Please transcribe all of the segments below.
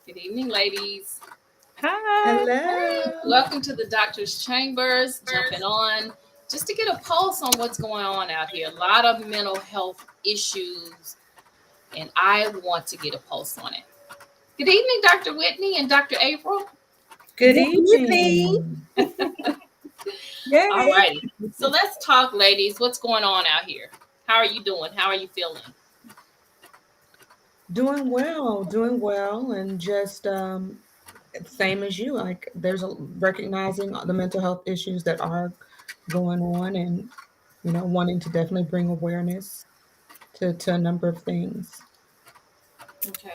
Good evening, ladies. Hi. Hello. Welcome to the Doctor's Chambers. Jumping on just to get a pulse on what's going on out here. A lot of mental health issues, and I want to get a pulse on it. Good evening, Dr. Whitney and Dr. April. Good Good evening. evening. All Yay. righty. So let's talk, ladies. What's going on out here? How are you doing? How are you feeling? Doing well, and just same as you. Like there's recognizing the mental health issues that are going on, and wanting to definitely bring awareness to a number of things. Okay.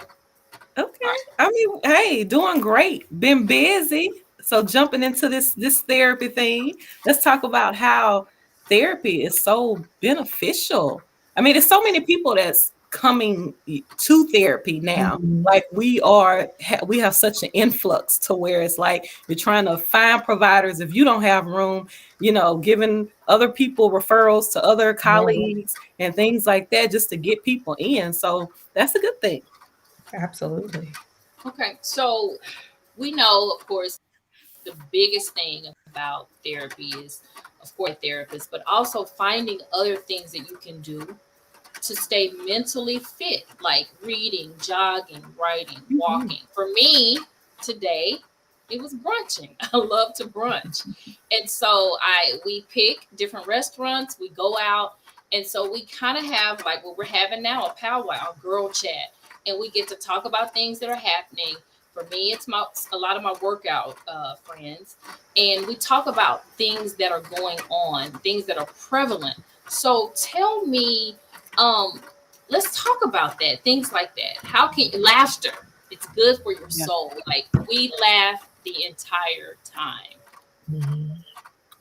All Okay. right. I mean, hey, doing great. Been busy. So jumping into this therapy thing, let's talk about how therapy is so beneficial. I mean, there's so many people that's coming to therapy now. Mhm. Like we have such an influx to where it's like you're trying to find providers if you don't have room, giving other people referrals to other Right. colleagues and things like that just to get people in. So that's a good thing. Absolutely. Okay. So we know, of course, the biggest thing about therapy is, of course, therapist, but also finding other things that you can do to stay mentally fit, like reading, jogging, writing, Mhm. walking. For me, today, it was brunching. I love to brunch. And so we pick different restaurants, we go out, and so we kind of have like what we're having now, a powwow, a girl chat, and we get to talk about things that are happening. For me, it's a lot of my workout friends, and we talk about things that are going on, things that are prevalent. So tell me, um, let's talk about that. Things like that. How can laughter? It's good for your Yeah. soul. Like we laugh the entire time. Mhm.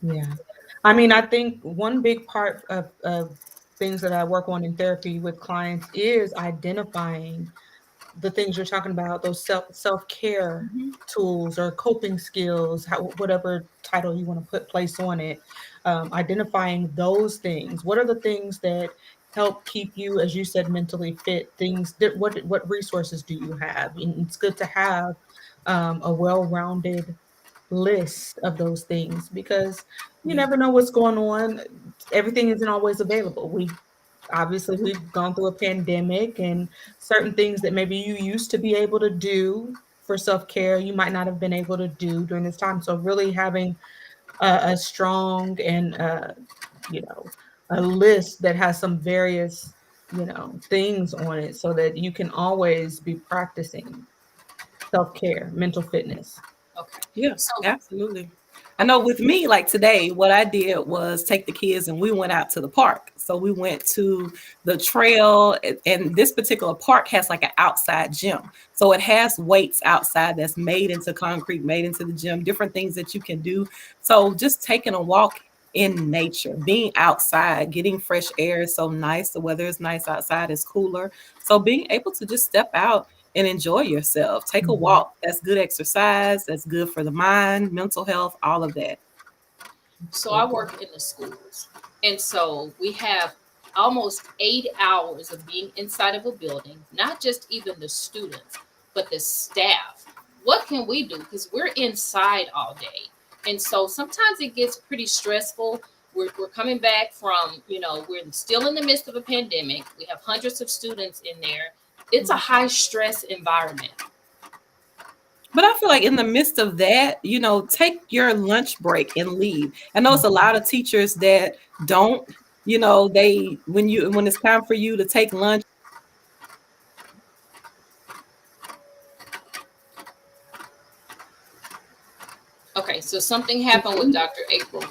Yeah. I mean, I think one big part of things that I work on in therapy with clients is identifying the things you're talking about, those self-care Mhm. tools or coping skills, whatever title you want to put place on it, identifying those things. What are the things that help keep you, as you said, mentally fit? Things that what resources do you have? And it's good to have a well-rounded list of those things because you Yeah. never know what's going on. Everything isn't always available. We've gone through a pandemic, and certain things that maybe you used to be able to do for self-care, you might not have been able to do during this time. So really having a strong and you know, a list that has some various, things on it so that you can always be practicing self-care, mental fitness. Okay. Yeah, So absolutely. I know okay. with me, like today, what I did was take the kids and we went out to the park. So we went to the trail, and this particular park has like an outside gym. So it has weights outside that's made into concrete, made into the gym, different things that you can do. So just taking a walk in nature, being outside, getting fresh air is so nice. The weather is nice outside, it's cooler. So being able to just step out and enjoy yourself. Take a Mhm. walk. That's good exercise. That's good for the mind, mental health, all of that. So I Absolutely. work in the schools. And so we have almost 8 hours of being inside of a building, not just even the students, but the staff. What can we do? Because we're inside all day. And so sometimes it gets pretty stressful. We're coming back from, we're still in the midst of a pandemic. We have hundreds of students in there. It's a high stress environment. But I feel like in the midst of that, take your lunch break and leave. I know it's a lot of teachers that don't, they when it's time for you to take lunch. Okay, so something happened with Dr. April.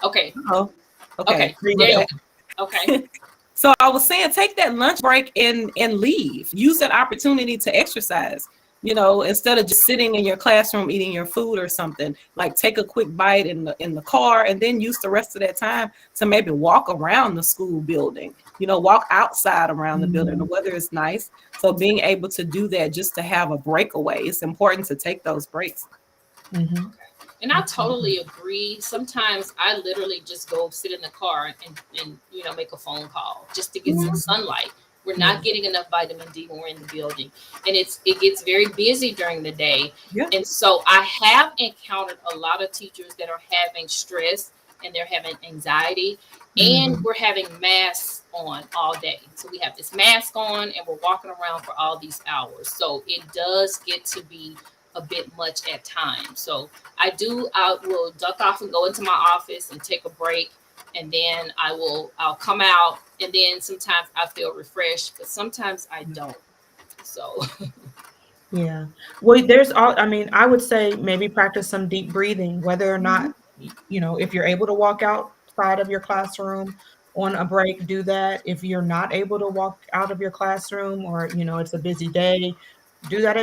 Okay, Oh, okay. okay, Bring there it you back. go. Okay. So I was saying, take that lunch break and leave. Use that opportunity to exercise. Instead of just sitting in your classroom eating your food or something, like take a quick bite in the car, and then use the rest of that time to maybe walk around the school building. Walk outside around the building. The weather is nice, so being able to do that just to have a breakaway. It's important to take those breaks. Mhm. And I totally agree. Sometimes I literally just go sit in the car and make a phone call just to get some sunlight. We're not getting enough vitamin D when we're in the building. And it gets very busy during the day. Yeah. And so I have encountered a lot of teachers that are having stress and they're having anxiety. And we're having masks on all day. So we have this mask on and we're walking around for all these hours. So it does get to be a bit much at times. So I will duck off and go into my office and take a break, and then I'll come out, and then sometimes I feel refreshed, but sometimes I don't. So Yeah. Well, I would say maybe practice some deep breathing, whether or not, if you're able to walk outside of your classroom on a break, do that. If you're not able to walk out of your classroom, or, it's a busy day, do that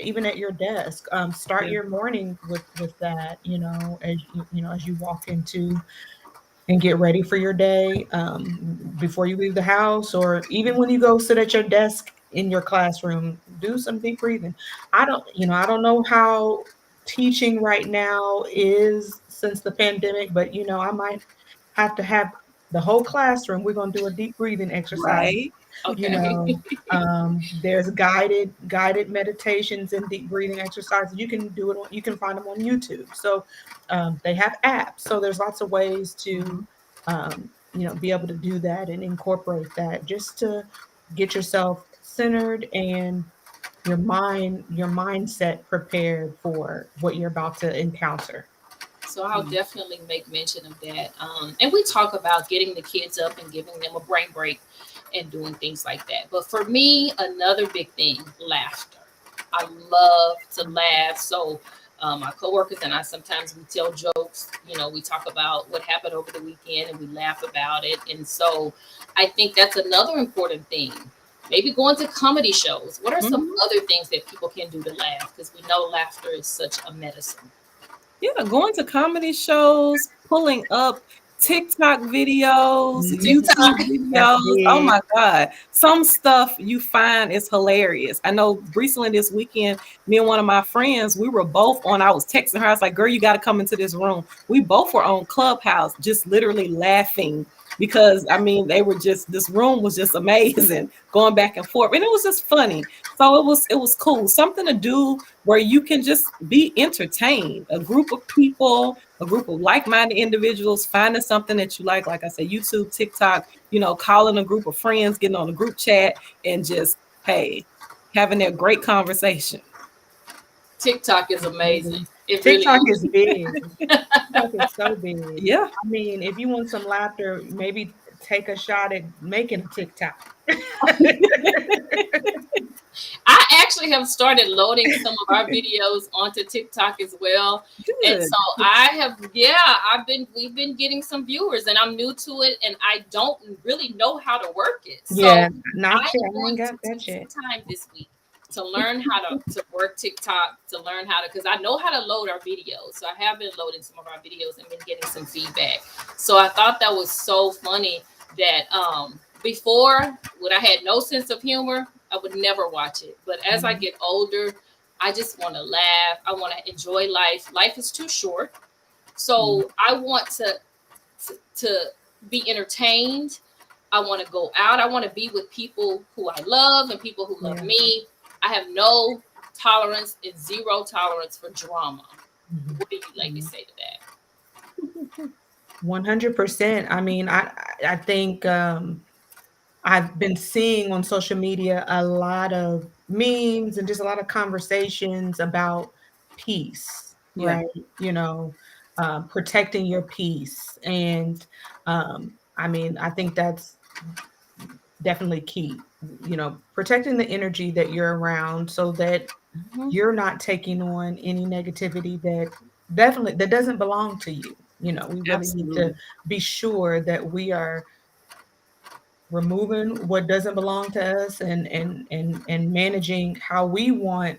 even at your desk. Start your morning with that, as you walk into and get ready for your day, before you leave the house, or even when you go sit at your desk in your classroom, do some deep breathing. I don't know how teaching right now is since the pandemic, but I might have to have the whole classroom. We're going to do a deep breathing exercise. Right. okay. There's guided meditations and deep breathing exercises. You can do it. You can find them on YouTube. So they have apps. So there's lots of ways to be able to do that and incorporate that, just to get yourself centered and your mindset prepared for what you're about to encounter. So I'll definitely make mention of that. And we talk about getting the kids up and giving them a brain break and doing things like that. But for me, another big thing, laughter. I love to laugh. So my coworkers and I, sometimes we tell jokes. We talk about what happened over the weekend and we laugh about it. And so I think that's another important thing. Maybe going to comedy shows. What are some other things that people can do to laugh? Because we know laughter is such a medicine. Yeah, going to comedy shows, pulling up TikTok videos, YouTube videos. Oh my God. Some stuff you find is hilarious. I know recently this weekend, me and one of my friends, we were both on, I was texting her. I was like, girl, you got to come into this room. We both were on Clubhouse, just literally laughing because this room was just amazing, going back and forth. And it was just funny. So it was cool. Something to do where you can just be entertained. A group of people, a group of like-minded individuals, finding something that you like I said, YouTube, TikTok, calling a group of friends, getting on a group chat, and just, hey, having a great conversation. TikTok is amazing. TikTok is big. TikTok is so big. Yeah. I mean, if you want some laughter, maybe take a shot at making a TikTok. I actually have started loading some of our videos onto TikTok as well. Good. And so we've been getting some viewers, and I'm new to it and I don't really know how to work it. So I ain't got that take shit. some time this week to learn how to work TikTok, to learn how to, because I know how to load our videos. So I have been loading some of our videos and been getting some feedback. So I thought that was so funny that before, when I had no sense of humor, I would never watch it. But as I get older, I just want to laugh. I want to enjoy life. Life is too short. So I want to be entertained. I want to go out. I want to be with people who I love and people who love me. I have no tolerance and zero tolerance for drama. What do you like to say to that? 100%. I mean, I think I've been seeing on social media a lot of memes and just a lot of conversations about peace, right? Protecting your peace. And I think that's definitely key, protecting the energy that you're around so that you're not taking on any negativity that doesn't belong to you. We really need to be sure that we are removing what doesn't belong to us, and managing how we want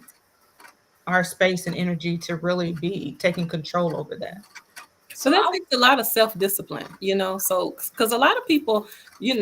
our space and energy to really be, taking control over that. So that takes a lot of self-discipline, so because a lot of people,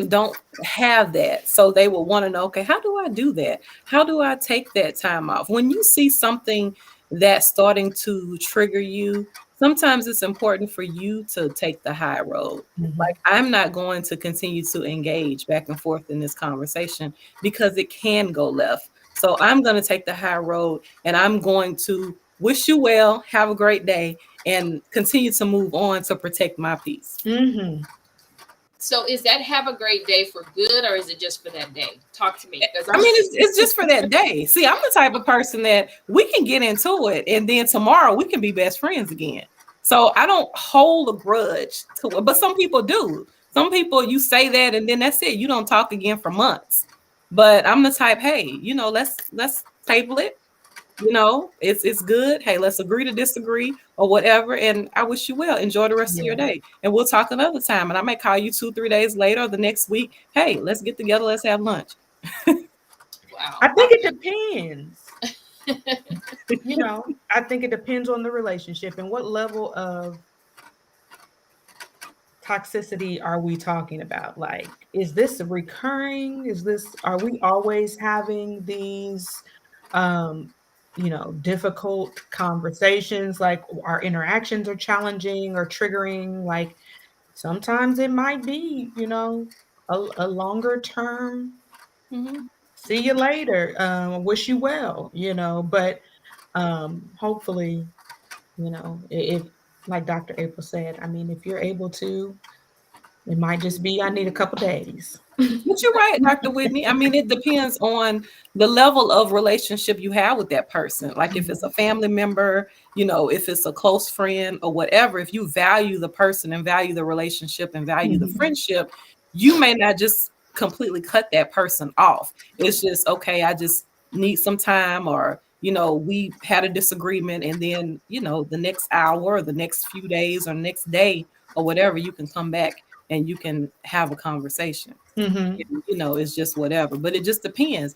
don't have that. So they will want to know, okay, how do I do that? How do I take that time off? When you see something that's starting to trigger you, sometimes it's important for you to take the high road. Like, I'm not going to continue to engage back and forth in this conversation because it can go left. So I'm going to take the high road, and I'm going to wish you well, have a great day, and continue to move on to protect my peace. So is that have a great day for good, or is it just for that day? Talk to me. I mean, it's just for that day. See, I'm the type of person that we can get into it, and then tomorrow we can be best friends again. So I don't hold a grudge to it, but some people do. Some people, you say that, and then that's it. You don't talk again for months. But I'm the type, hey, let's table it. It's good. Hey, let's agree to disagree or whatever. And I wish you well. Enjoy the rest of your day. And we'll talk another time. And I may call you 2-3 days later or the next week. Hey, let's get together. Let's have lunch. Wow. I think it depends. I think it depends on the relationship and what level of toxicity are we talking about? Like, is this recurring? Are we always having these difficult conversations? Like, our interactions are challenging or triggering. Like, sometimes it might be, a longer term. See you later. Wish you well, but hopefully, if, like Dr. April said, I mean, if you're able to, it might just be, I need a couple days. But you're right, Dr. Whitney. I mean, it depends on the level of relationship you have with that person. Like, if it's a family member, if it's a close friend or whatever, if you value the person and value the relationship and value the friendship, you may not just completely cut that person off. It's just, okay, I just need some time, or, we had a disagreement, and then, the next hour or the next few days or next day or whatever, you can come back and you can have a conversation. It's just whatever, but it just depends.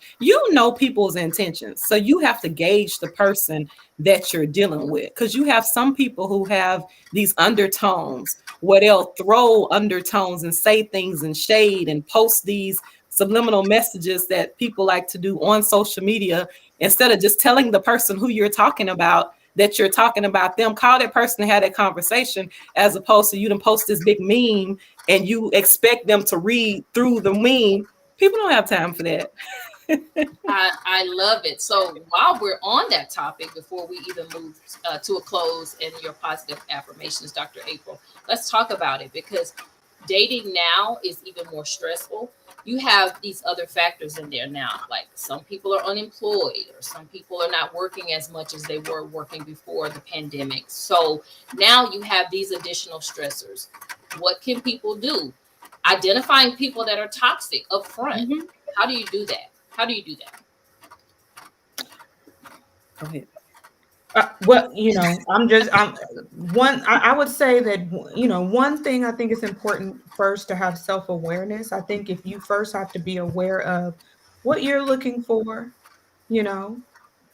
People's intentions. So you have to gauge the person that you're dealing with, because you have some people who have these undertones where they'll throw undertones and say things and shade and post these subliminal messages that people like to do on social media. Instead of just telling the person who you're talking about that you're talking about them, call that person and have that conversation, as opposed to you to post this big meme and you expect them to read through the meme. People don't have time for that. I love it. So while we're on that topic, before we even move to a close and your positive affirmations, Dr. April, let's talk about it, because dating now is even more stressful. You have these other factors in there now, like some people are unemployed, or some people are not working as much as they were working before the pandemic. So now you have these additional stressors. What can people do? Identifying people that are toxic up front. How do you do that? Go ahead. I would say that, one thing I think is important first to have self-awareness. I think if you first have to be aware of what you're looking for,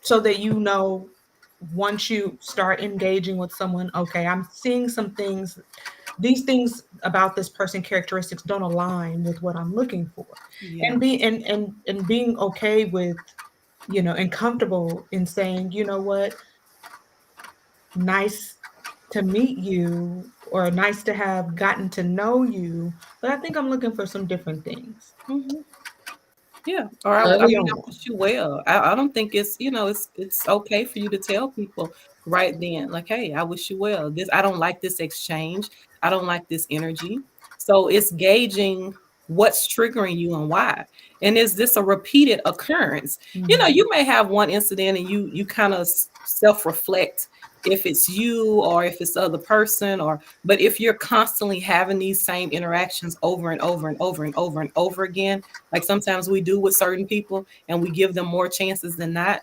so that, once you start engaging with someone, okay, I'm seeing some things, these things about this person, characteristics don't align with what I'm looking for. And being okay with, and comfortable in saying, you know what, nice to meet you, or nice to have gotten to know you, but I think I'm looking for some different things. Yeah. Or I wish you well. I don't think it's, it's okay for you to tell people right then, like, hey, I wish you well. I don't like this exchange. I don't like this energy. So it's gauging what's triggering you and why. And is this a repeated occurrence? You may have one incident and you kind of self-reflect if it's you or if it's the other person, but if you're constantly having these same interactions over and over and over and over and over again, like sometimes we do with certain people and we give them more chances than not.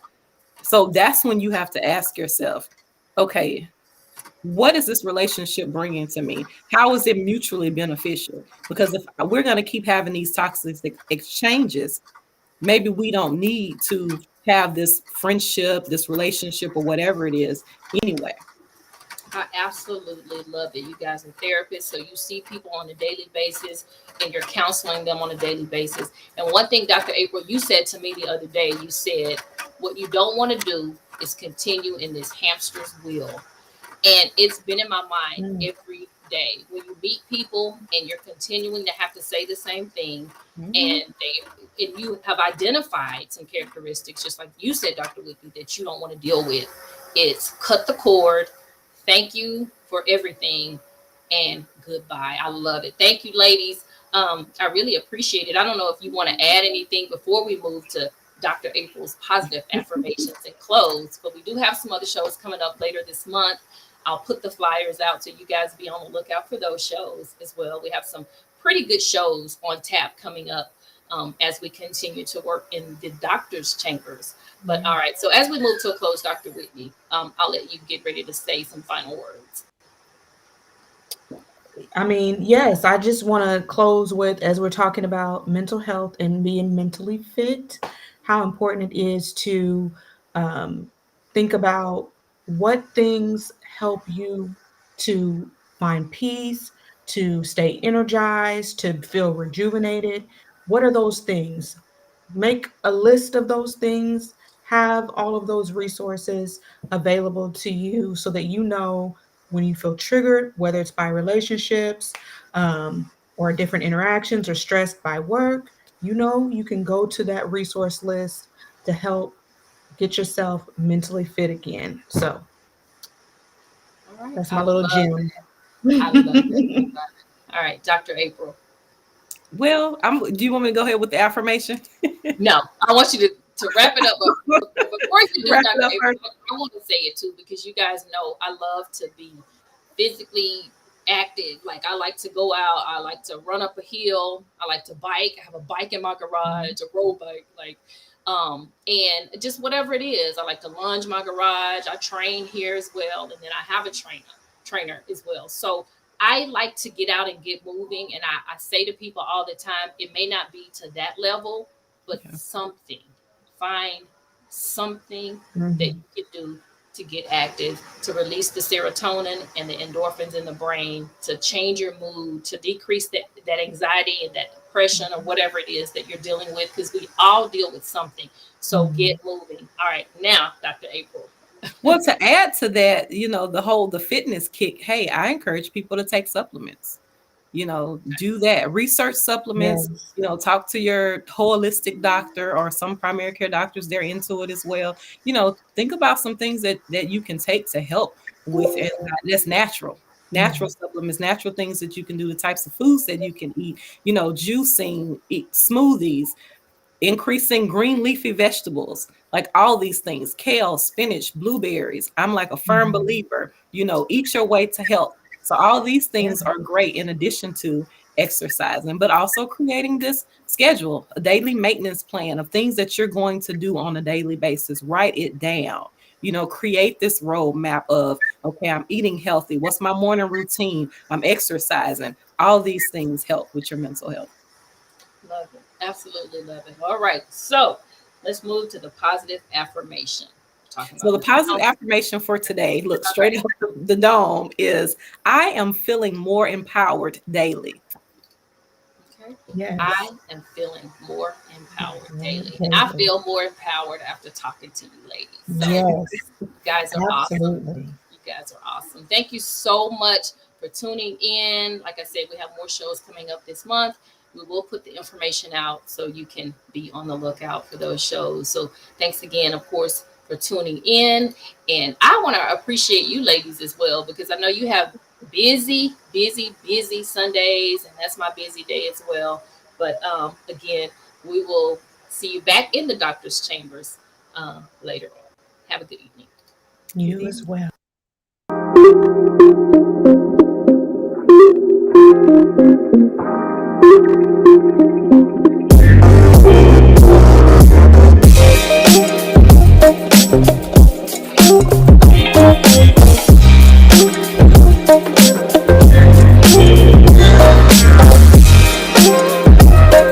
So that's when you have to ask yourself, okay, what is this relationship bringing to me? How is it mutually beneficial? Because if we're going to keep having these toxic exchanges, maybe we don't need to have this friendship, this relationship, or whatever it is anyway. I absolutely love it. You guys are therapists, so you see people on a daily basis and you're counseling them on a daily basis. And one thing, Dr. April, you said to me the other day, you said, what you don't want to do is continue in this hamster's wheel. And it's been in my mind every day when you meet people and you're continuing to have to say the same thing, and you have identified some characteristics, just like you said, Dr. Whitney, that you don't want to deal with. It's cut the cord. Thank you for everything, and goodbye. I love it. Thank you, ladies. I really appreciate it. I don't know if you want to add anything before we move to Dr. April's positive affirmations and close, but we do have some other shows coming up later this month. I'll put the flyers out so you guys be on the lookout for those shows as well. We have some pretty good shows on tap coming up as we continue to work in the doctor's chambers. But all right, so as we move to a close, Dr. Whitney, I'll let you get ready to say some final words. I mean, yes, I just want to close with, as we're talking about mental health and being mentally fit, how important it is to think about what things help you to find peace, to stay energized, to feel rejuvenated. What are those things? Make a list of those things, have all of those resources available to you so that you know when you feel triggered, whether it's by relationships or different interactions or stressed by work, you know, you can go to that resource list to help get yourself mentally fit again. So All right. that's my little gem. I love it. All right, Dr. April. Well, do you want me to go ahead with the affirmation? No, I want you to wrap it up. But before you do, Wrap it Dr. up April, first. I want to say it too, because you guys know I love to be physically active. Like, I like to go out, I like to run up a hill, I like to bike. I have a bike in my garage, a road bike, and just whatever it is. I like to lunge my garage. I train here as well, and then I have a trainer as well. So I like to get out and get moving. And I say to people all the time, it may not be to that level, but something. Find something that you can do to get active, to release the serotonin and the endorphins in the brain, to change your mood, to decrease that anxiety and that depression or whatever it is that you're dealing with, because we all deal with something. So get moving. All right, now, Dr. April. Well, to add to that, you know, the fitness kick, hey, I encourage people to take supplements. You know, do that. Research supplements, Yes. you know, talk to your holistic doctor or some primary care doctors. They're into it as well. You know, think about some things that you can take to help with it. That's natural. Natural supplements, natural things that you can do, the types of foods that you can eat, you know, juicing, eat smoothies, increasing green leafy vegetables, like all these things, kale, spinach, blueberries. I'm like a firm believer, you know, eat your way to health. So all these things are great in addition to exercising, but also creating this schedule, a daily maintenance plan of things that you're going to do on a daily basis. Write it down. You know, create this roadmap of, okay, I'm eating healthy. What's my morning routine? I'm exercising. All these things help with your mental health. Love it. Absolutely love it. All right. So let's move to the positive affirmation. So the positive affirmation for today, look straight up the dome, is I am feeling more empowered daily. Okay. Yes. I am feeling more empowered daily. And I feel more empowered after talking to you ladies. So Yes. you guys are Absolutely. awesome. You guys are awesome. Thank you so much for tuning in. Like I said, we have more shows coming up this month. We will put the information out so you can be on the lookout for those shows. So thanks again, of course, for tuning in. And I want to appreciate you ladies as well, because I know you have busy Sundays, and that's my busy day as well. But again, we will see you back in the doctor's chambers later on. Have a good evening. You as well.